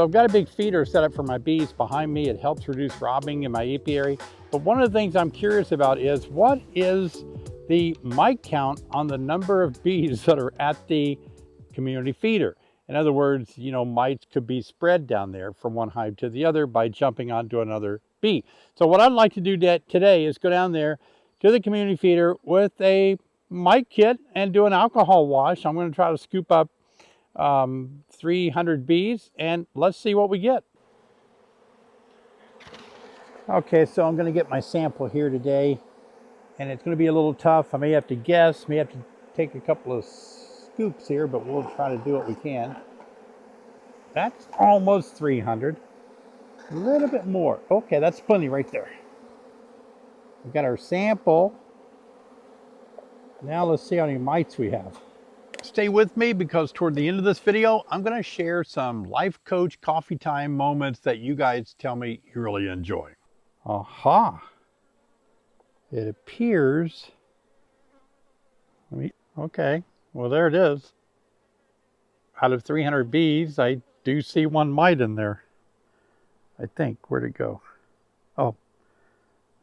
So I've got a big feeder set up for my bees behind me. It helps reduce robbing in my apiary. But one of the things I'm curious about is what is the mite count on the number of bees that are at the community feeder? In other words, you know, mites could be spread down there from one hive to the other by jumping onto another bee. So what I'd like to do today is go down there to the community feeder with a mite kit and do an alcohol wash. I'm going to try to scoop up 300 bees and let's see what we get. Okay, so I'm going to get my sample here today, and it's going to be a little tough. I may have to guess, may have to take a couple of scoops here, but we'll try to do what we can. That's almost 300. A little bit more. Okay, that's plenty right there. We've got our sample. Now let's see how many mites we have. Stay with me because toward the end of this video, I'm going to share some life coach coffee time moments that you guys tell me you really enjoy. Aha! It appears, okay, well there it is. Out of 300 bees, I do see one mite in there. I think, where'd it go? Oh,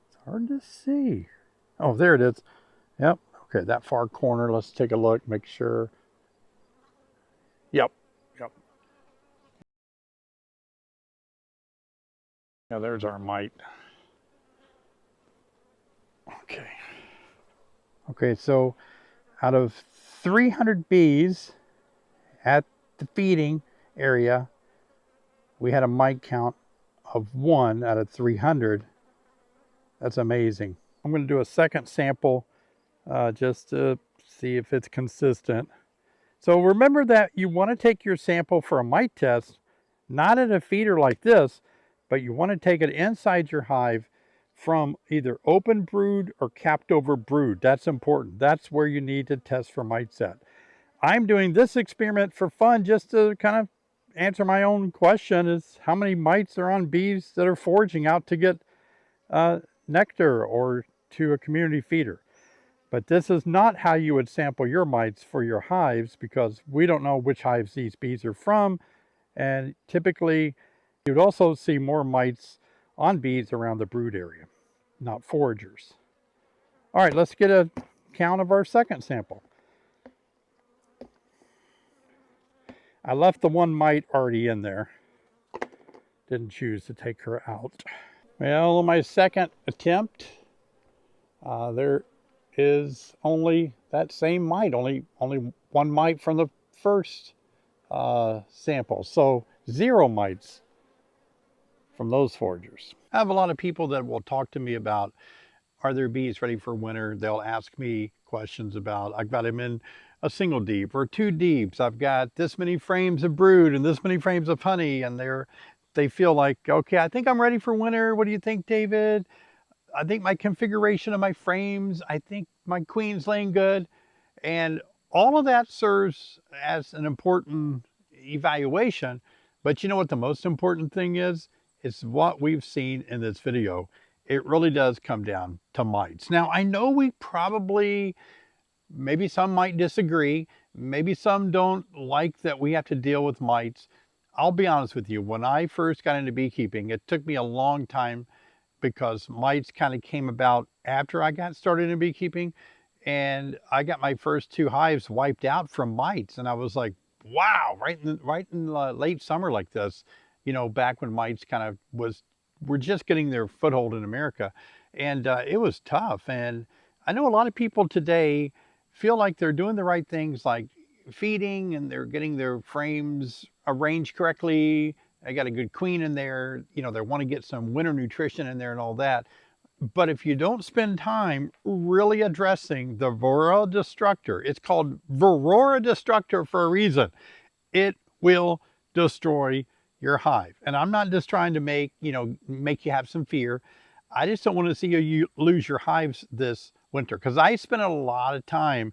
it's hard to see. Oh, there it is. Yep, okay, that far corner, let's take a look, make sure. Yep. Now there's our mite. Okay, so out of 300 bees at the feeding area, we had a mite count of 1 out of 300. That's amazing. I'm going to do a second sample just to see if it's consistent. So remember that you want to take your sample for a mite test, not at a feeder like this, but you want to take it inside your hive from either open brood or capped over brood. That's important. That's where you need to test for mites at. I'm doing this experiment for fun just to kind of answer my own question, is how many mites are on bees that are foraging out to get nectar or to a community feeder. But this is not how you would sample your mites for your hives, because we don't know which hives these bees are from. And typically you'd also see more mites on bees around the brood area, not foragers. All right, let's get a count of our second sample. I left the one mite already in there. Didn't choose to take her out. Well, my second attempt, there is only that same mite, only one mite from the first sample. So 0 mites from those foragers. I have a lot of people that will talk to me about, are their bees ready for winter? They'll ask me questions about, I've got them in a single deep or 2 deeps. I've got this many frames of brood and this many frames of honey, and they feel like, okay, I think I'm ready for winter. What do you think, David? I think my configuration of my frames, I think my queen's laying good. And all of that serves as an important evaluation. But you know what the most important thing is? It's what we've seen in this video. It really does come down to mites. Now, I know we probably, maybe some might disagree. Maybe some don't like that we have to deal with mites. I'll be honest with you. When I first got into beekeeping, it took me a long time because mites kind of came about after I got started in beekeeping. And I got my first 2 hives wiped out from mites. And I was like, wow, right in the late summer like this, you know, back when mites kind of were just getting their foothold in America. And it was tough. And I know a lot of people today feel like they're doing the right things, like feeding, and they're getting their frames arranged correctly. I got a good queen in there. You know, they want to get some winter nutrition in there and all that. But if you don't spend time really addressing the Varroa destructor, it's called Varroa destructor for a reason. It will destroy your hive. And I'm not just trying to make you have some fear. I just don't want to see you lose your hives this winter, because I spent a lot of time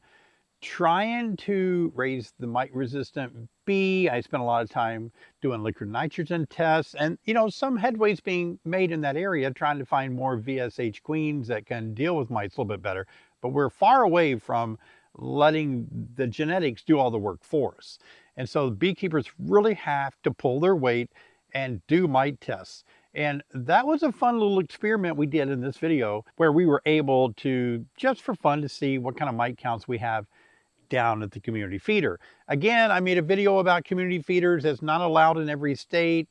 trying to raise the mite resistant bee. I spent a lot of time doing liquid nitrogen tests, and some headway's being made in that area, trying to find more VSH queens that can deal with mites a little bit better. But we're far away from letting the genetics do all the work for us. And so beekeepers really have to pull their weight and do mite tests. And that was a fun little experiment we did in this video where we were able to, just for fun, to see what kind of mite counts we have down at the community feeder. Again, I made a video about community feeders. It's not allowed in every state.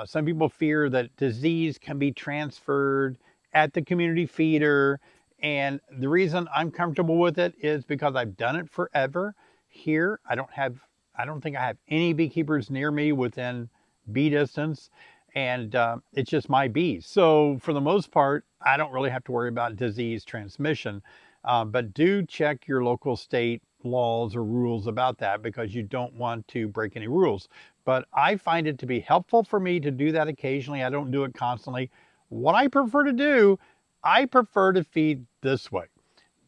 Some people fear that disease can be transferred at the community feeder. And the reason I'm comfortable with it is because I've done it forever. Here, I don't think I have any beekeepers near me within bee distance. And it's just my bees. So for the most part, I don't really have to worry about disease transmission. But do check your local state laws or rules about that, because you don't want to break any rules. But I find it to be helpful for me to do that occasionally. I don't do it constantly. What I prefer to do, I prefer to feed this way.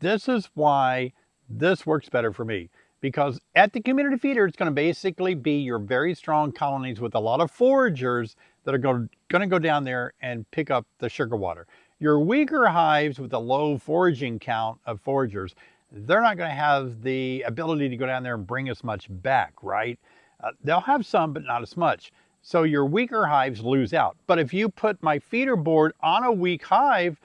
This is why this works better for me, because at the community feeder, it's going to basically be your very strong colonies with a lot of foragers that are going to go down there and pick up the sugar water. Your weaker hives with a low foraging count of foragers, they're not going to have the ability to go down there and bring as much back, right? They'll have some, but not as much. So your weaker hives lose out. But if you put my feeder board on a weak hive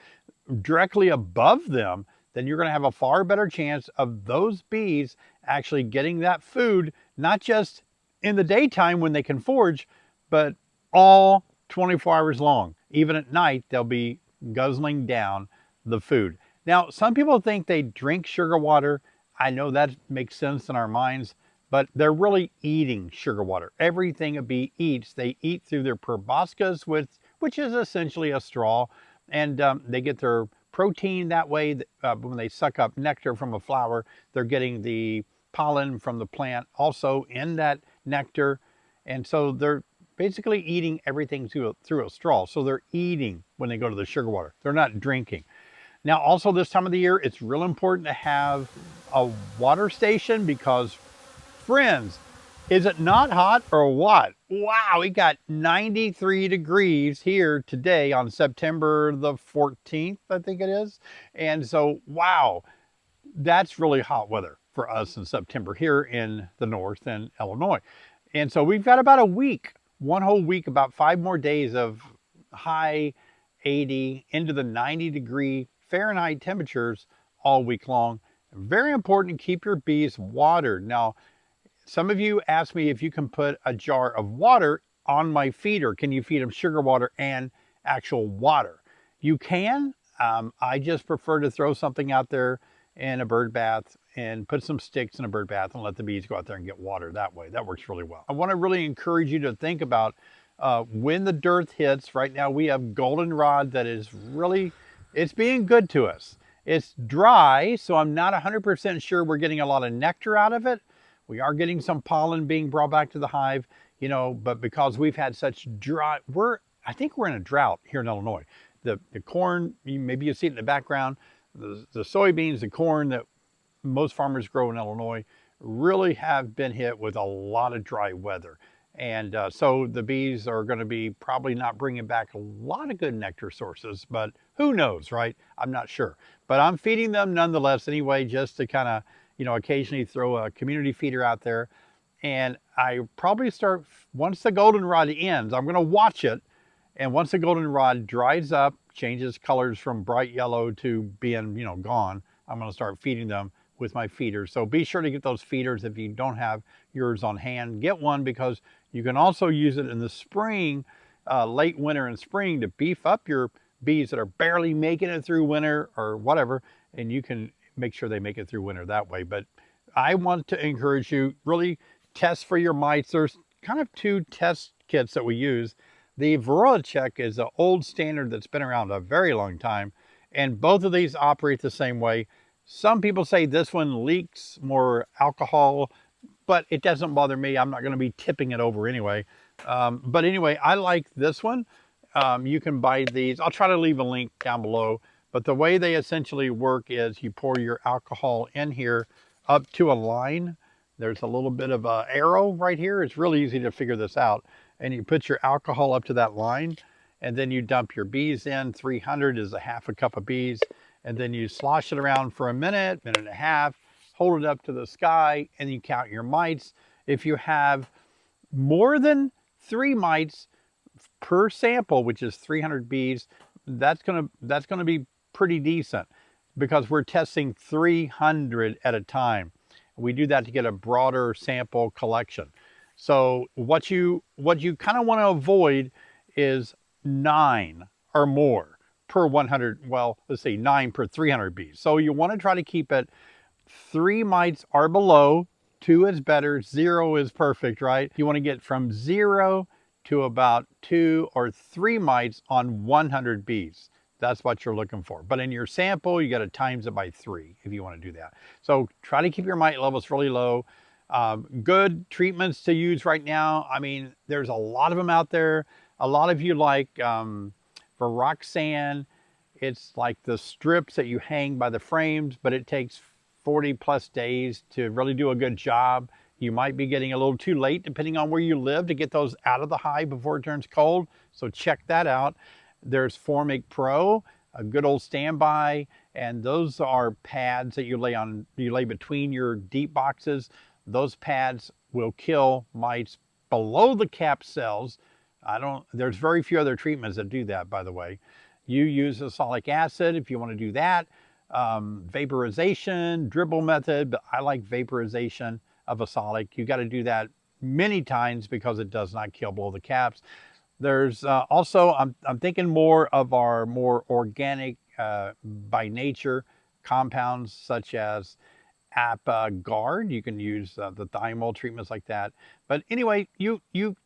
directly above them, then you're going to have a far better chance of those bees actually getting that food, not just in the daytime when they can forage, but all 24 hours long. Even at night, they'll be guzzling down the food. Now, some people think they drink sugar water. I know that makes sense in our minds, but they're really eating sugar water. Everything a bee eats, they eat through their proboscis, which is essentially a straw, and they get their protein that way. When they suck up nectar from a flower, they're getting the pollen from the plant also in that nectar, and so they're basically eating everything through a straw. So they're eating when they go to the sugar water. They're not drinking. Now, also this time of the year, it's real important to have a water station because, friends, is it not hot or what? Wow, we got 93 degrees here today on September the 14th, I think it is. And so, wow, that's really hot weather for us in September here in the north in Illinois. And so we've got about a week, one whole week, about 5 more days of high 80 into the 90 degree Fahrenheit temperatures all week long. Very important to keep your bees watered. Now, some of you ask me if you can put a jar of water on my feeder. Can you feed them sugar water and actual water? You can. I just prefer to throw something out there in a bird bath and put some sticks in a bird bath and let the bees go out there and get water that way. That works really well. I want to really encourage you to think about when the dearth hits. Right now we have goldenrod that is really, it's being good to us. It's dry, so I'm not 100% sure we're getting a lot of nectar out of it. We are getting some pollen being brought back to the hive, you know, but because we've had such dry, I think we're in a drought here in Illinois. The corn, maybe you see it in the background, the soybeans, the corn that most farmers grow in Illinois really have been hit with a lot of dry weather. And so the bees are going to be probably not bringing back a lot of good nectar sources, but who knows, right? I'm not sure. But I'm feeding them nonetheless anyway, just to kind of, you know, occasionally throw a community feeder out there. And I probably start, once the goldenrod ends, I'm going to watch it. And once the goldenrod dries up, changes colors from bright yellow to being, you know, gone, I'm going to start feeding them with my feeders. So be sure to get those feeders. If you don't have yours on hand, get one, because you can also use it in the spring, late winter and spring, to beef up your bees that are barely making it through winter or whatever. And you can make sure they make it through winter that way. But I want to encourage you, really test for your mites. There's kind of 2 test kits that we use. The Varroa check is an old standard that's been around a very long time, and both of these operate the same way. Some people say this one leaks more alcohol, but it doesn't bother me. I'm not going to be tipping it over anyway. But anyway, I like this one. You can buy these. I'll try to leave a link down below. But the way they essentially work is you pour your alcohol in here up to a line. There's a little bit of an arrow right here. It's really easy to figure this out. And you put your alcohol up to that line, and then you dump your bees in. 300 is a half a cup of bees. And then you slosh it around for a minute, minute and a half, hold it up to the sky, and you count your mites. If you have more than 3 mites, per sample, which is 300 bees, that's gonna be pretty decent because we're testing 300 at a time. We do that to get a broader sample collection. So what you kind of want to avoid is 9 or more per 100. Well, let's say 9 per 300 bees. So you want to try to keep it 3 mites or below. 2 is better. 0 is perfect, right? You want to get from 0 to about 2 or 3 mites on 100 bees. That's what you're looking for. But in your sample, you got to times it by 3 if you want to do that. So try to keep your mite levels really low. Good treatments to use right now. I mean, there's a lot of them out there. A lot of you like Viroxan. It's like the strips that you hang by the frames, but it takes 40 plus days to really do a good job. You might be getting a little too late depending on where you live to get those out of the hive before it turns cold. So check that out. There's Formic Pro, a good old standby, and those are pads that you lay between your deep boxes. Those pads will kill mites below the cap cells. There's very few other treatments that do that, by the way. You use azelaic acid if you want to do that. Vaporization, dribble method, but I like vaporization of azelaic. You got to do that many times because it does not kill below the caps. There's also, I'm thinking more of our more organic by nature compounds such as Guard. You can use the thymol treatments like that. But anyway,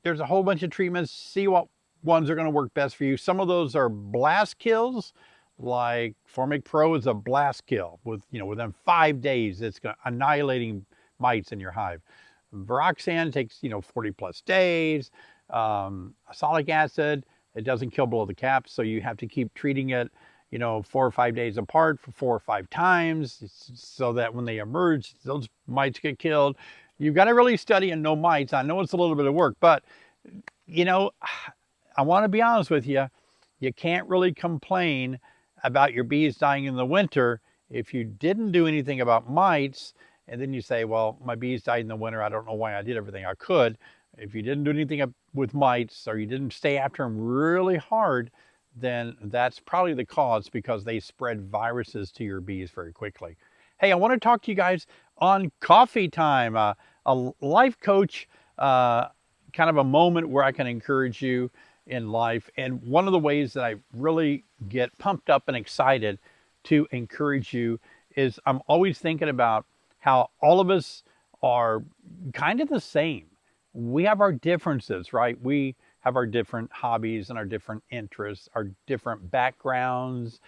there's a whole bunch of treatments. See what ones are going to work best for you. Some of those are blast kills, like Formic Pro is a blast kill within 5 days it's annihilating mites in your hive. Viroxan takes 40 plus days. Azelaic acid, it doesn't kill below the caps, so you have to keep treating it 4 or 5 days apart for 4 or 5 times so that when they emerge those mites get killed. You've got to really study and know mites. I know it's a little bit of work, but I want to be honest with you. You can't really complain about your bees dying in the winter if you didn't do anything about mites, and then you say, well, my bees died in the winter. I don't know why. I did everything I could. If you didn't do anything with mites or you didn't stay after them really hard, then that's probably the cause, because they spread viruses to your bees very quickly. Hey, I want to talk to you guys on coffee time, a life coach, kind of a moment where I can encourage you in life. And one of the ways that I really get pumped up and excited to encourage you is I'm always thinking about how all of us are kind of the same. We have our differences, right? We have our different hobbies and our different interests, our different backgrounds,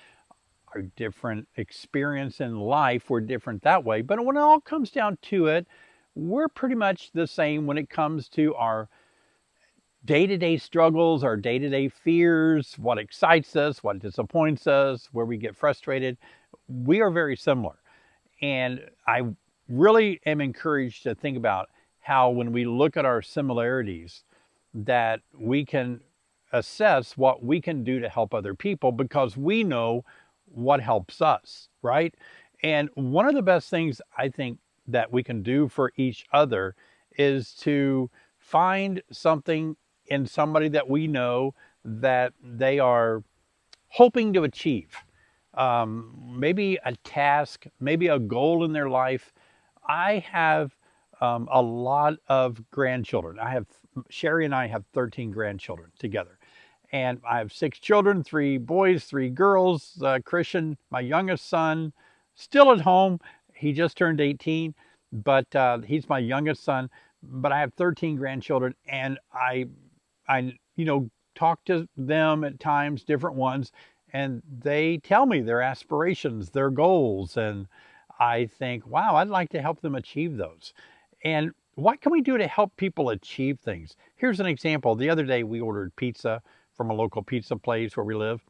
our different experience in life. We're different that way. But when it all comes down to it, we're pretty much the same when it comes to our day-to-day struggles, our day-to-day fears, what excites us, what disappoints us, where we get frustrated. We are very similar. And I really am encouraged to think about how when we look at our similarities, that we can assess what we can do to help other people because we know what helps us, right? And one of the best things I think that we can do for each other is to find something in somebody that we know that they are hoping to achieve. Maybe a task, maybe a goal in their life. I have a lot of grandchildren. Sherry and I have 13 grandchildren together. And I have 6 children, 3 boys, 3 girls. Christian, my youngest son, still at home. He just turned 18, but he's my youngest son. But I have 13 grandchildren, and I talk to them at times, different ones, and they tell me their aspirations, their goals, and I think, wow, I'd like to help them achieve those. And what can we do to help people achieve things? Here's an example. The other day we ordered pizza from a local pizza place where we live,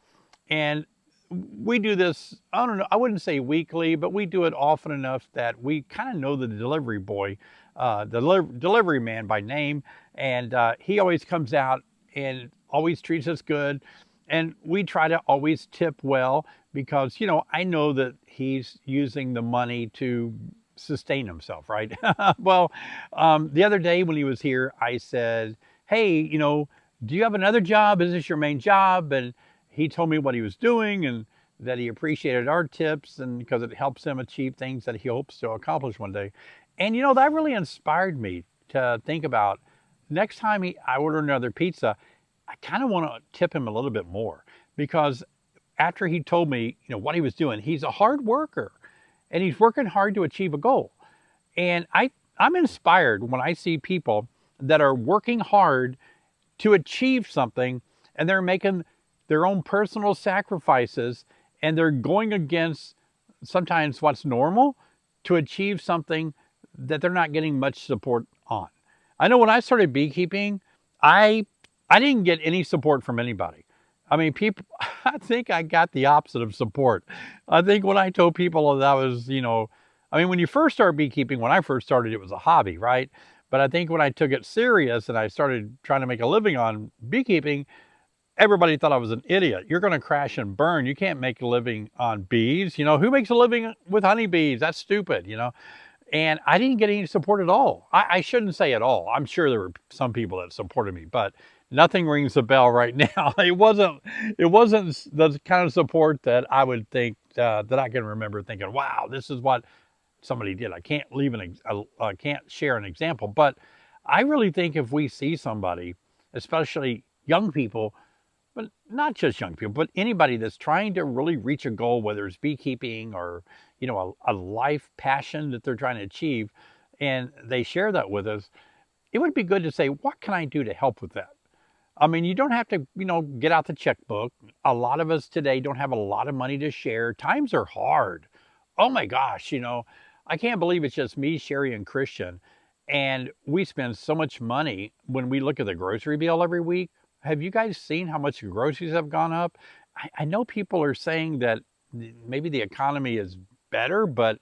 and we do this, I don't know, I wouldn't say weekly, but we do it often enough that we kind of know the delivery boy, the delivery man by name, and he always comes out and always treats us good. And we try to always tip well because, I know that he's using the money to sustain himself, right? Well, the other day when he was here, I said, hey, do you have another job? Is this your main job? And he told me what he was doing and that he appreciated our tips and because it helps him achieve things that he hopes to accomplish one day. And you know, that really inspired me to think about next time I order another pizza, I kind of want to tip him a little bit more because after he told me, you know, what he was doing, he's a hard worker and he's working hard to achieve a goal. And I'm inspired when I see people that are working hard to achieve something and they're making their own personal sacrifices and they're going against sometimes what's normal to achieve something that they're not getting much support on. I know when I started beekeeping, I didn't get any support from anybody. I mean, people, I think I got the opposite of support. I think when I told people that was, you know, I mean, when you first start beekeeping, when I first started, it was a hobby, right? But I think when I took it serious and I started trying to make a living on beekeeping, everybody thought I was an idiot. You're going to crash and burn. You can't make a living on bees. You know, who makes a living with honeybees? That's stupid, you know? And I didn't get any support at all. I shouldn't say at all. I'm sure there were some people that supported me, but nothing rings a bell right now. It wasn't the kind of support that I would think that I can remember thinking, wow, this is what somebody did. I can't I can't share an example, but I really think if we see somebody, especially young people, but not just young people, but anybody that's trying to really reach a goal, whether it's beekeeping or, you know, a life passion that they're trying to achieve, and they share that with us, it would be good to say, what can I do to help with that? I mean, you don't have to, you know, get out the checkbook. A lot of us today don't have a lot of money to share. Times are hard. Oh my gosh, you know, I can't believe it's just me, Sherry, and Christian. And we spend so much money when we look at the grocery bill every week. Have you guys seen how much groceries have gone up? I know people are saying that maybe the economy is better, but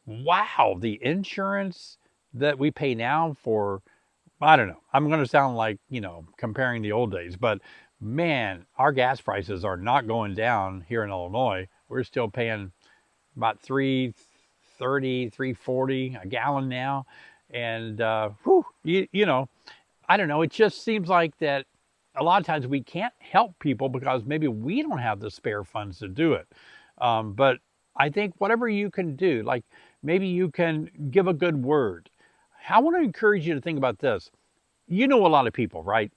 wow, the insurance that we pay now for, I don't know. I'm going to sound like, you know, comparing the old days, but man, our gas prices are not going down here in Illinois. We're still paying about 3.30, 3.40 a gallon now. And, you know, I don't know. It just seems like that a lot of times we can't help people because maybe we don't have the spare funds to do it. But I think whatever you can do, like maybe you can give a good word. I want to encourage you to think about this. You know a lot of people, right?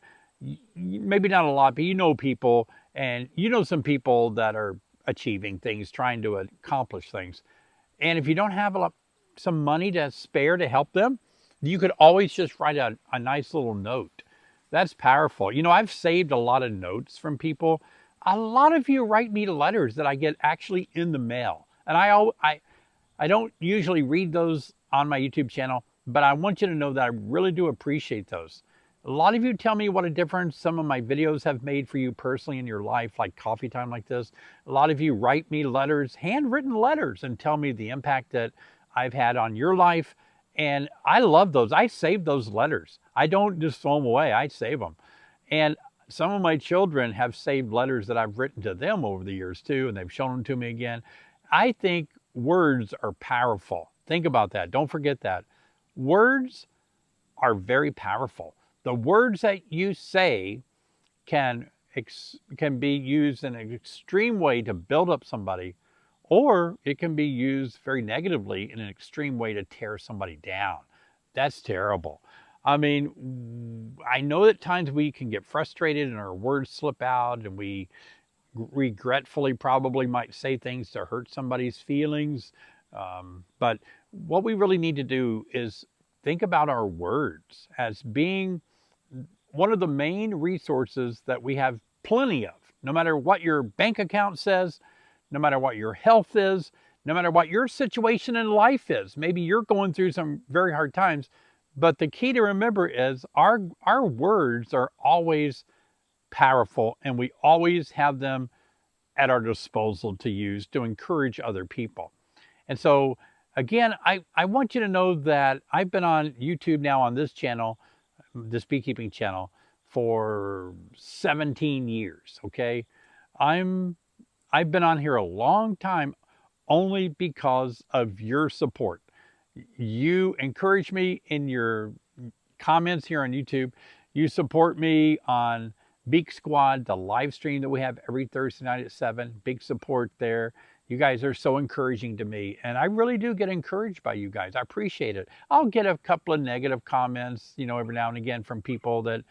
Maybe not a lot, but you know people, and you know some people that are achieving things, trying to accomplish things. And if you don't have some money to spare to help them, you could always just write a nice little note. That's powerful. You know, I've saved a lot of notes from people. A lot of you write me letters that I get actually in the mail. And I don't usually read those on my YouTube channel, but I want you to know that I really do appreciate those. A lot of you tell me what a difference some of my videos have made for you personally in your life, like coffee time like this. A lot of you write me letters, handwritten letters, and tell me the impact that I've had on your life. And I love those. I save those letters. I don't just throw them away. I save them. And some of my children have saved letters that I've written to them over the years too, and they've shown them to me again. I think words are powerful. Think about that. Don't forget that. Words are very powerful. The words that you say can be used in an extreme way to build up somebody, or it can be used very negatively in an extreme way to tear somebody down. That's terrible. I mean, I know that times we can get frustrated and our words slip out and we regretfully probably might say things to hurt somebody's feelings. But what we really need to do is think about our words as being one of the main resources that we have plenty of. No matter what your bank account says, no matter what your health is, no matter what your situation in life is. Maybe you're going through some very hard times, but the key to remember is our words are always powerful and we always have them at our disposal to use to encourage other people. And so again, I want you to know that I've been on YouTube now on this channel, this beekeeping channel, for 17 years, okay? I've been on here a long time only because of your support. You encourage me in your comments here on YouTube. You support me on Beak Squad, the live stream that we have every Thursday night at 7. Big support there. You guys are so encouraging to me, and I really do get encouraged by you guys. I appreciate it. I'll get a couple of negative comments, you know, every now and again from people that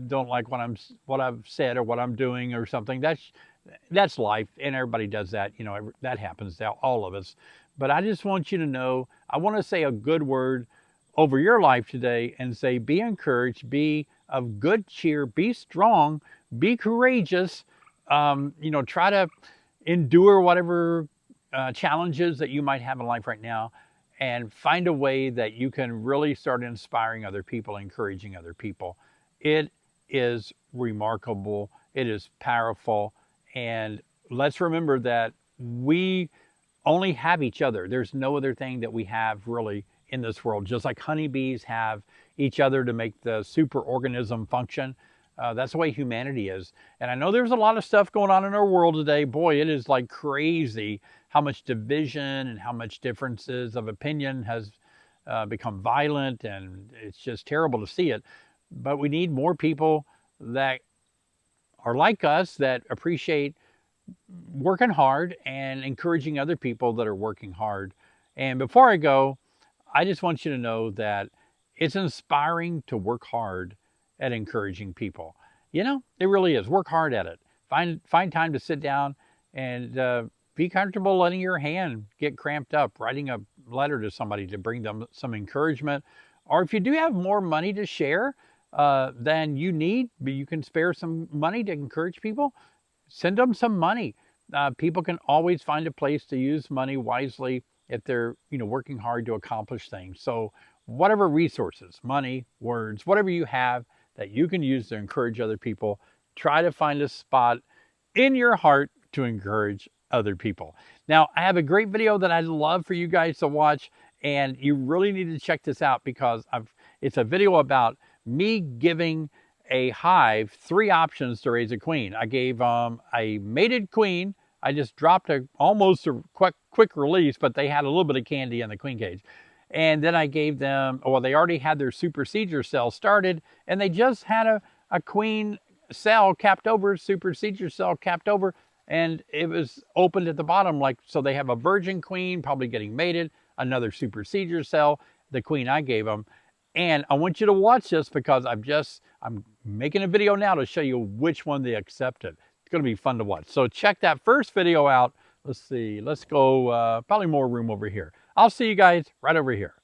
don't like what I've said or what I'm doing or something. That's life, and everybody does that. You know, that happens to all of us. But I just want you to know, I want to say a good word over your life today and say, be encouraged, be of good cheer, be strong, be courageous. You know, try to endure whatever challenges that you might have in life right now, and find a way that you can really start inspiring other people, encouraging other people. It is remarkable. It is powerful. And let's remember that we only have each other. There's no other thing that we have really in this world. Just like honeybees have each other to make the superorganism function. That's the way humanity is. And I know there's a lot of stuff going on in our world today. Boy, it is like crazy how much division and how much differences of opinion has become violent, and it's just terrible to see it. But we need more people that are like us, that appreciate working hard and encouraging other people that are working hard. And before I go, I just want you to know that it's inspiring to work hard at encouraging people. You know, it really is. Work hard at it. Find time to sit down and be comfortable letting your hand get cramped up, writing a letter to somebody to bring them some encouragement. Or if you do have more money to share than you need, but you can spare some money to encourage people, send them some money. People can always find a place to use money wisely if they're, you know, working hard to accomplish things. So whatever resources, money, words, whatever you have that you can use to encourage other people, try to find a spot in your heart to encourage other people. Now, I have a great video that I'd love for you guys to watch, and you really need to check this out because it's a video about me giving a hive 3 options to raise a queen. I gave a mated queen. I just dropped almost a quick release, but they had a little bit of candy in the queen cage. And then I gave them, well, they already had their supersedure cell started, and they just had a queen cell capped over, supersedure cell capped over, and it was opened at the bottom, like, so they have a virgin queen probably getting mated, another supersedure cell, the queen I gave them. And I want you to watch this because I'm making a video now to show you which one they accepted. It's going to be fun to watch. So check that first video out. Let's see. Let's go, probably more room over here. I'll see you guys right over here.